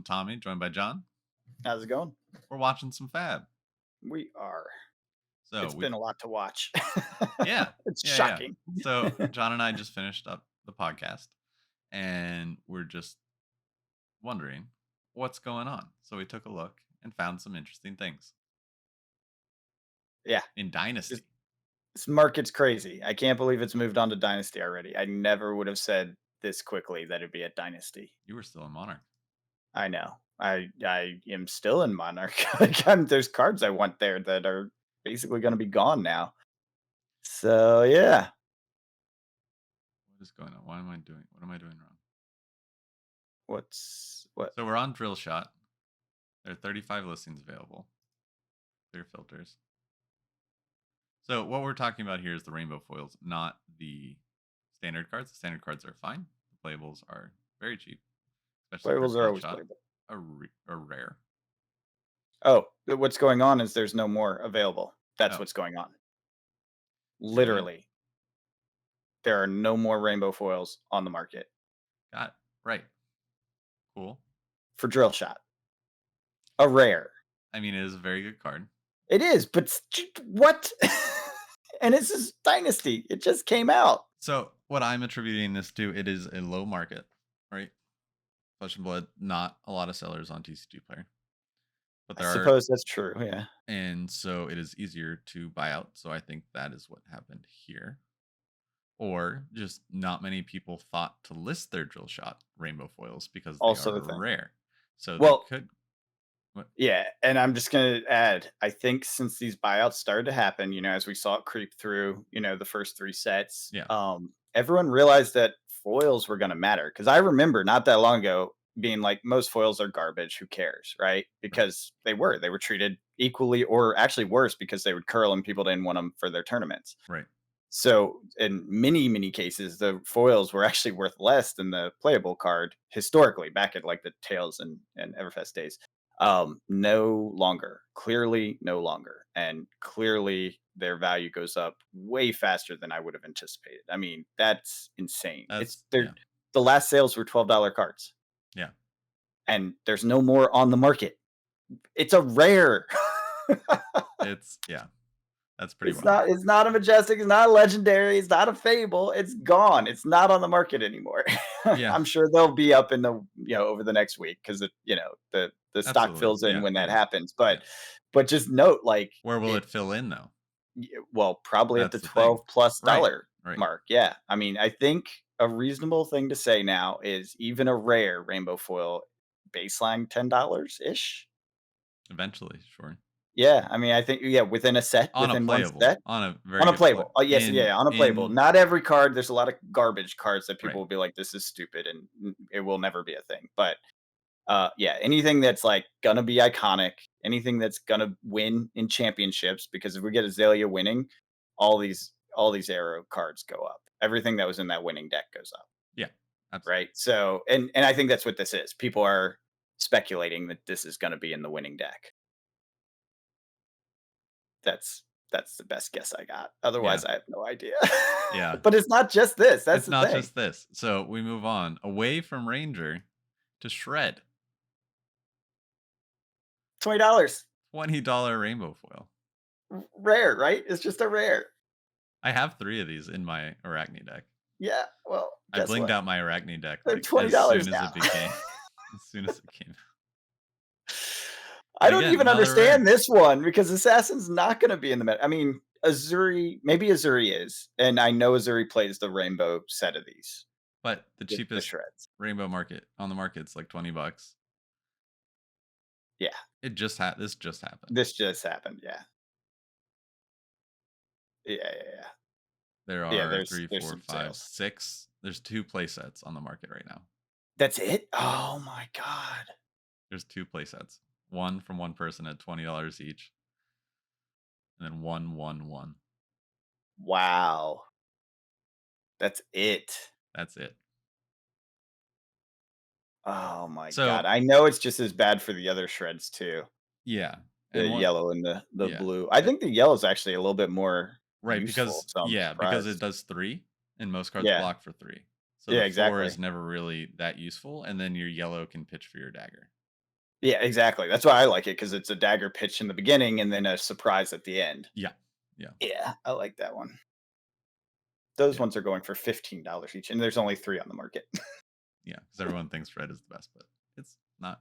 Tommy, joined by John. How's it going? We're watching some Fab. We are. So It's we, been a lot to watch. yeah, It's yeah. shocking. So John and I just finished up the podcast, and we're just wondering what's going on. So we took a look and found some interesting things Yeah, in this, Dynasty. this market's crazy. I can't believe it's moved on to Dynasty already. I never would have said this quickly that it'd be at Dynasty. You were still in Monarch. I know. I am still in Monarch. There's cards I want there that are basically going to be gone now. So yeah, What is going on? What am I doing? What am I doing wrong? what? So we're on Drill Shot. There are 35 listings available. Clear filters. So what we're talking about here is the rainbow foils, not the standard cards. The standard cards are fine. The playables are very cheap, especially for Playables are Drill always Shot, playable. a rare. Oh, what's going on is there's no more available. That's Oh, what's going on. really? Literally, there are no more rainbow foils on the market Got it. Right. Cool. for drill shot. A rare. I mean, it is a very good card. It is, but what? And this is Dynasty. It just came out. So what I'm attributing this to, it is a low market, right? Flesh and Blood, not a lot of sellers on TCG Player, but I there are, suppose that's true. Yeah. and so it is easier to buy out. So I think that is what happened here. Or just not many people thought to list their drill shot rainbow foils because they Also are the thing. rare. So they Well, could. What? yeah, and I'm just gonna add. I think since these buyouts started to happen, as we saw it creep through, the first three sets, Yeah. everyone realized that foils were gonna matter. Because I remember not that long ago being like, most foils are garbage. Who cares, right? Right. Because they were treated equally, or actually worse, because they would curl and people didn't want them for their tournaments. Right. So in many cases, the foils were actually worth less than the playable card historically, back at like the Tails and Everfest days. No longer, clearly no longer, and clearly their value goes up way faster than I would have anticipated. I mean, that's insane. That's They're yeah. the last sales were $12 cards, Yeah. and there's no more on the market. It's a rare. It's yeah. That's pretty It's wild. not it's not a majestic, it's not a legendary, it's not a fable, it's gone. It's not on the market anymore. Yeah. I'm sure they'll be up in the over the next week because the stock Absolutely. fills in Yeah. when that Totally. happens. Yeah. But just note, like, Where will it fill it's in though? well, probably at the That's the thing. 12 plus Right. dollar Right. mark. Yeah. I mean, I think a reasonable thing to say now is even a rare rainbow foil baseline $10 ish. Eventually, sure. Yeah, I mean, I think within a set, On a within one playable, set. on a very On a good play. playable. Oh, yes, yeah, on a playable. In Not every card. There's a lot of garbage cards that right. people will be like, "This is stupid," and it will never be a thing. But yeah, anything that's like gonna be iconic, anything that's gonna win in championships. Because if we get Azalea winning, all these arrow cards go up. Everything that was in that winning deck goes up, Yeah. Absolutely. right? So, and I think that's what this is. People are speculating that this is gonna be in the winning deck. That's the best guess I got. Yeah. Otherwise, I have no idea. Yeah. But it's not just this. That's It's the not thing. just this. So we move on away from Ranger to Shred. $20. $20 rainbow foil. Rare, right? It's just a rare. I have 3 of these in my Arachne deck. Yeah. Well, I guess blinged what? out my Arachne deck They're like as $20 soon as now. it became as soon as it came. I But don't again, even another rare. understand this one because Assassin's not going to be in the meta. I mean, Azuri, maybe Azuri is, and I know Azuri plays the rainbow set of these, But the the cheapest shreds. rainbow market on the market's like $20. Yeah, This just happened. this just happened. Yeah, yeah. There Yeah, are there's 3, there's 4, some 5, sales. 6. There's 2 play sets on the market right now. That's it. Oh my god. There's 2 play sets. One from one person at $20 each, and then 1, 1, 1. Wow. That's it. That's it. Oh my god. So I know it's just as bad for the other shreds too. yeah, The and one yellow and the yeah, blue. I eh, think the yellow is actually a little bit more right useful, because so I'm because it surprised. does 3, and most cards Yeah. block for 3. So Yeah, the 4 exactly. is never really that useful, and then your yellow can pitch for your dagger. Yeah, exactly. That's why I like it because it's a dagger pitch in the beginning and then a surprise at the end. Yeah. Yeah. Yeah, I like that one. Those Yeah. ones are going for $15 each, and there's only 3 on the market. Yeah. Because everyone thinks red is the best, but it's not.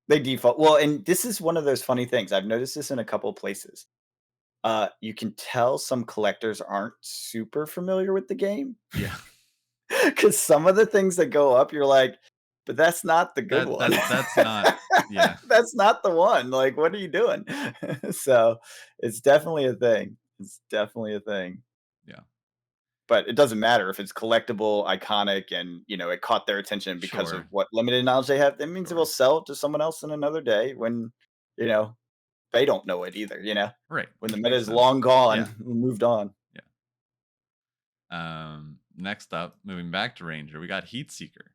They default well, and this is one of those funny things. I've noticed this in a couple places. You can tell some collectors aren't super familiar with the game Yeah. because some of the things that go up, you're like, "But that's not the good That one. that's not. Yeah. That's not the one. Like, what are you doing?" So, it's definitely a thing. It's definitely a thing. Yeah. But it doesn't matter if it's collectible, iconic, and, it caught their attention because of Sure. what limited knowledge they have. That means it will Sure. sell to someone else in another day when, you know, they don't know it either, Right. when the Which meta makes is sense. long gone, Yeah. moved on. Yeah. Next up, moving back to Ranger, we got Heatseeker.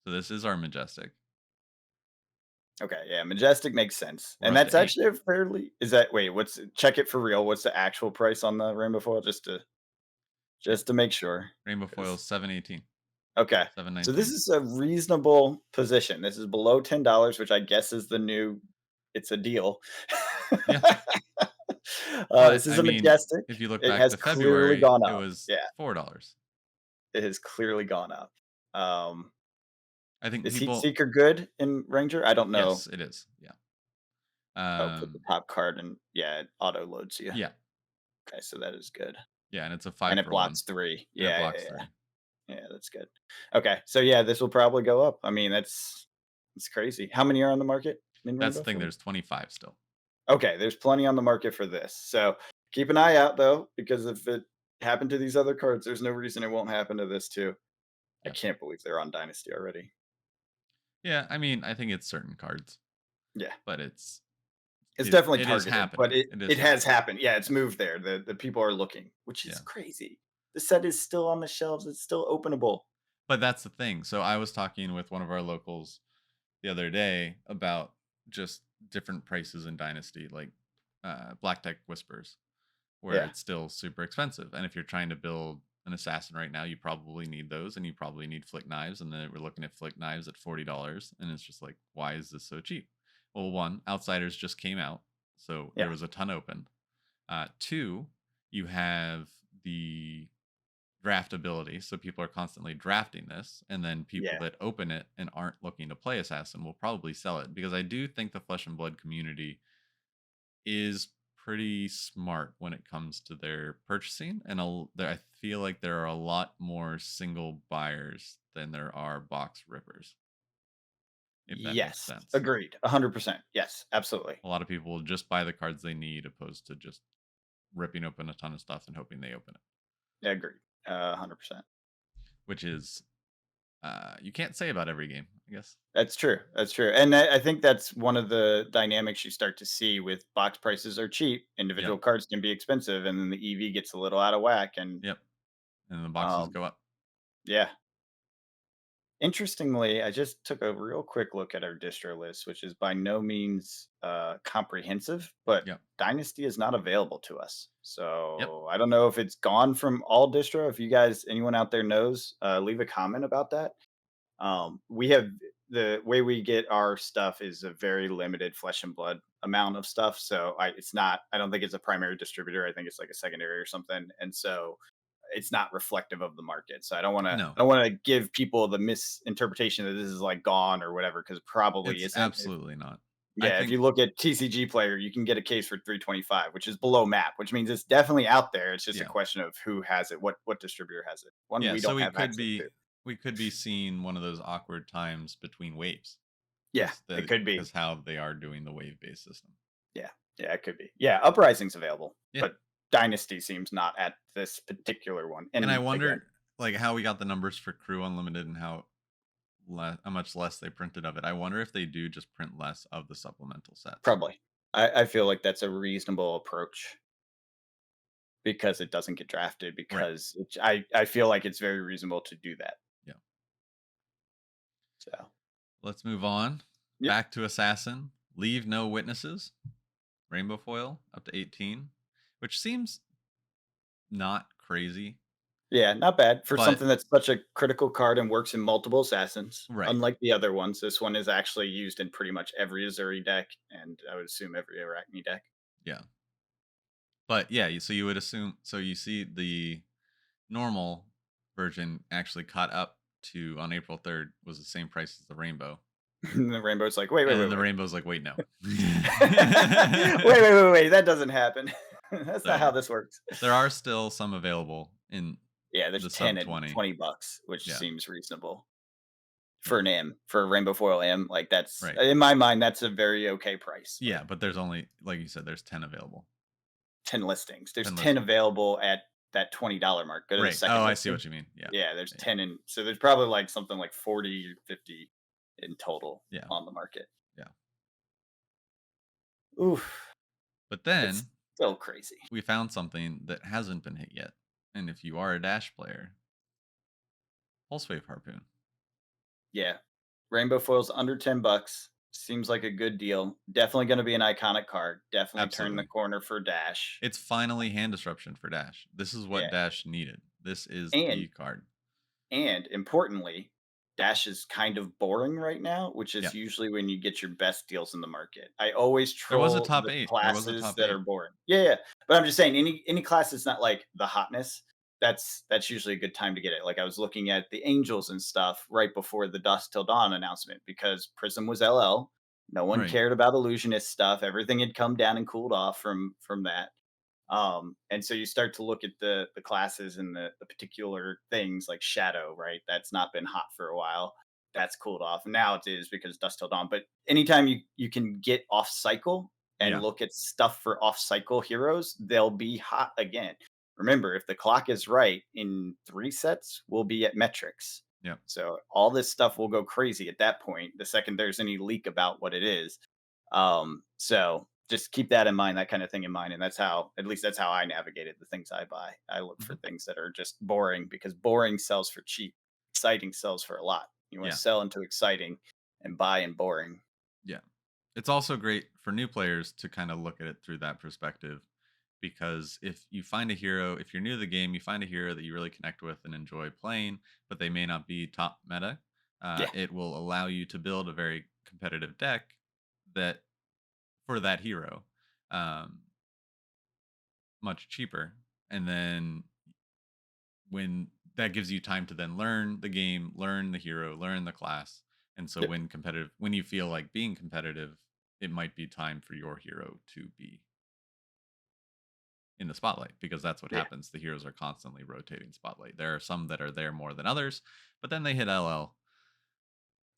So this is our Majestic. Okay, yeah, Majestic makes sense. We're And up that's to 8. actually a fairly is that wait, check it for real. What's the actual price on the rainbow foil Yep. just to make sure? Rainbow foil 'Cause 718. okay. So this 719. is a reasonable position. This is below $10, which I guess is the new it's a deal. Yeah. This But is I a mean, Majestic. if you look It back has to clearly February, gone it up. was Yeah, $4. it has clearly gone up. Um, I think is people. Heatseeker good in Ranger? I don't know. Yes, it is. Yeah. Oh, put the Um. top card and yeah, it auto loads you. Yeah. Okay, so that is good. Yeah, and it's a And 5 it for 1, blocks 3. and it Yeah, yeah, blocks yeah. 3. Yeah, that's good. Okay, so yeah, this will probably go up. I mean, it's crazy. How many are on the market in That's Rainbow the thing. Foil? There's 25 still. Okay, there's plenty on the market for this. So keep an eye out though, because if it happened to these other cards, there's no reason it won't happen to this too. I Yeah. can't believe they're on Dynasty already. Yeah. I mean, I think it's certain cards, Yeah. but It's definitely it is targeted, but happening. it It is it has happening. happened. Yeah, it's moved there. The people are looking, which is Yeah. crazy. The set is still on the shelves. It's still openable. But that's the thing. So I was talking with one of our locals the other day about just different prices in Dynasty, like Black Tech Whispers, where Yeah. it's still super expensive. And if you're trying to build an assassin right now, you probably need those, and you probably need flick knives. And then we're looking at flick knives at $40, and it's just like, why is this so cheap? Well, one, Outsiders just came out, so there Yeah. was a ton opened. Two, you have the draftability, so people are constantly drafting this, and then people Yeah. that open it and aren't looking to play assassin will probably sell it, because I do think the Flesh and Blood community is pretty smart when it comes to their purchasing, and I feel like there are a lot more single buyers than there are box rippers, if that makes Yes. sense. Agreed. 100%. Yes, absolutely. A lot of people will just buy the cards they need, opposed to just ripping open a ton of stuff and hoping they open it, Agreed. 100%. which is you can't say about every game, I guess. That's true. That's true. And I think that's one of the dynamics you start to see with box prices are cheap, Yep. individual cards can be expensive, and then the EV gets a little out of whack. And Yep. And the boxes um, go up. yeah, interestingly, I just took a real quick look at our distro list, which is by no means comprehensive, but Yep. Dynasty is not available to us. Yep. So I don't know if it's gone from all distro. If you guys, anyone out there knows, leave a comment about that. We have the way we get our stuff is a very limited flesh and blood amount of stuff. So it's not, I don't think it's a primary distributor. I think it's like a secondary or something. And so it's not reflective of the market. So No, I don't want to give people the misinterpretation that this is like gone or whatever, because it probably it's isn't. absolutely not. I Yeah, if think, you look at TCG player, you can get a case for 325, which is below map, which means it's definitely out there. It's just a yeah. question of who has it, what distributor has it. One Yeah, we so don't have access to. we could be seeing one of those awkward times between waves, Yeah, it could be. because how they are doing the wave based system. Yeah, yeah, it could be. Yeah, Uprising's available, Yeah. but Dynasty seems not at this particular one. And I And again, wonder, like, how we got the numbers for Crew Unlimited and how much less they printed of it. I wonder if they do just print less of the supplemental sets. probably. I feel like that's a reasonable approach because it doesn't get drafted. Right. Because I feel like it's very reasonable to do that. Yeah. So Let's move on. yep, Back to Assassin. Leave no witnesses. Rainbow foil up to 18, which seems not crazy. Yeah, not bad for But something that's such a critical card and works in multiple assassins. right, Unlike the other ones, this one is actually used in pretty much every Azuri deck, and I would assume every Arachne deck. yeah. But yeah, so you would assume, so you see the normal version actually caught up to, on April 3rd, was the same price as the rainbow. And the rainbow's like, wait, wait, And then wait, the wait. rainbow's like, "Wait, no." Wait. That doesn't happen. That's not how So, this works. there are still some available in Yeah, there's the 10 sub and 20. $20, which Yeah, seems reasonable yeah, for an M, for a rainbow foil M. Like that's right. in my mind, that's a very okay price. Yeah, Like but there's only, like you said, there's 10 available. 10 listings. There's 10 10 listings. available at that $20 mark. Go to the Right. Oh, second I see listing. what you mean. Yeah. Yeah, there's Yeah. 10 and so there's probably like something like 40 or 50 in total Yeah. on the market. Yeah. Oof, But it's then still crazy. we found something that hasn't been hit yet. And if you are a Dash player, Pulse Wave Harpoon. Yeah. Rainbow foils under $10 seems like a good deal. Definitely going to be an iconic card. Definitely turn the Absolutely. corner for Dash. It's finally hand disruption for Dash. This is what Yeah. Dash needed. This is And the card. And importantly, Dash is kind of boring right now, which Yeah. is usually when you get your best deals in the market. I always There was a troll top the 8. There was a classes top that 8. are boring. Yeah, yeah. But I'm just saying any class that's not like the hotness, that's usually a good time to get it. Like I was looking at the Angels and stuff right before the Dusk Till Dawn announcement because Prism was LL. No one Right. cared about illusionist stuff. Everything had come down and cooled off from that. And so you start to look at the classes and the particular things like Shadow, right? That's not been hot for a while. That's cooled off. Now it is because Dust Till Dawn. But anytime you can get off cycle and Yeah. look at stuff for off cycle heroes, they'll be hot again. Remember, if the clock is right, in 3 sets, we'll be at metrics. Yeah. So all this stuff will go crazy at that point. The second there's any leak about what it is, so just keep that in mind, that kind of thing in mind. And that's how, at least that's how I navigated the things I buy. I look for Mhm. things that are just boring because boring sells for cheap. Exciting sells for a lot. You want Yeah. to sell into exciting and buy in boring. Yeah. It's also great for new players to kind of look at it through that perspective, because if you find a hero, if you're new to the game, you find a hero that you really connect with and enjoy playing, but they may not be top meta, Yeah. it will allow you to build a very competitive deck that, for that hero, um, much cheaper. And then when that gives you time to then learn the game, learn the hero, learn the class. And so Yep. when you feel like being competitive, it might be time for your hero to be in the spotlight, because that's what Yeah. happens. The heroes are constantly rotating spotlight. There are some that are there more than others, but then they hit LL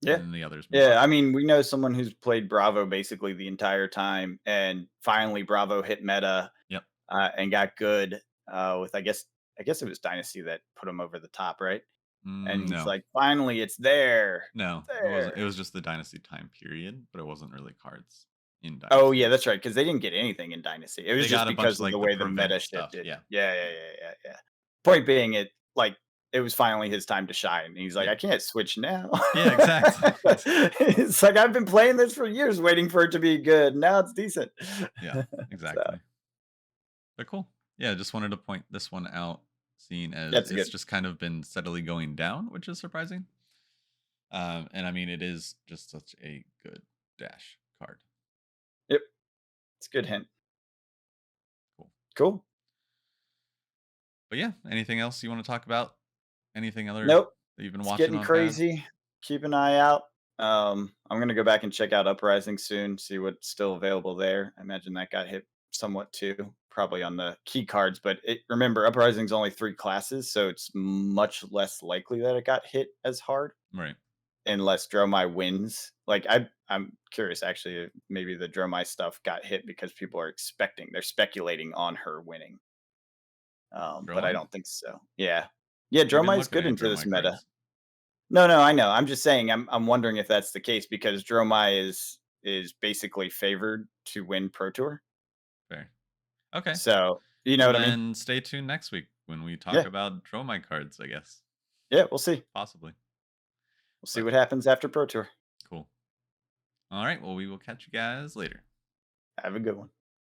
and Yeah. then the others move Yeah. up. I mean, we know someone who's played Bravo basically the entire time. And finally, Bravo hit meta Yep. and got good with, I guess it was Dynasty that put him over the top, right? And he's No, like, finally, it's there. no, It's it wasn't. It there. was just the dynasty time period, but it wasn't really cards in Oh, yeah, dynasty. that's right, because they didn't get anything in Dynasty. It was They just got a bunch because of of the like the way the meta prevent stuff. shifted. Yeah. Yeah, yeah, yeah, yeah, yeah. Point being, it was finally his time to shine. And he's like, Yeah. "I can't switch now." Yeah, exactly. Exactly. It's like, "I've been playing this for years waiting for it to be good. Now it's decent." Yeah, So, exactly. But cool. Yeah, just wanted to point this one out, seeing as that's it's good. just kind of been steadily going down, which is surprising. And I mean, it is just such a good dash card. Yep, it's a good hint. Cool. Cool. But yeah, anything else you want to talk about? Anything other Nope. that you've been It's watching getting on Fab? crazy. Keep an eye out. I'm gonna go back and check out Uprising soon, see what's still available there. I imagine that got hit somewhat too, probably on the key cards. But remember, Uprising's only 3 classes, so it's much less likely that it got hit as hard Right. unless Dromai wins. Like I'm curious actually if maybe the Dromai stuff got hit because people are they're speculating on her winning. But I Dromai? don't think so. Yeah. Yeah, We've been Dromai's looking good at into this Dromai meta. cards. No, no, I know. I'm just saying. I'm wondering if that's the case because Dromai is basically favored to win Pro Tour. Fair. Okay. So you know Well, what I mean? then stay tuned next week when we talk Yeah, about Dromai cards, I guess. yeah. We'll see. Possibly. We'll see But what happens after Pro Tour. cool. All right. Well, we will catch you guys later. Have a good one.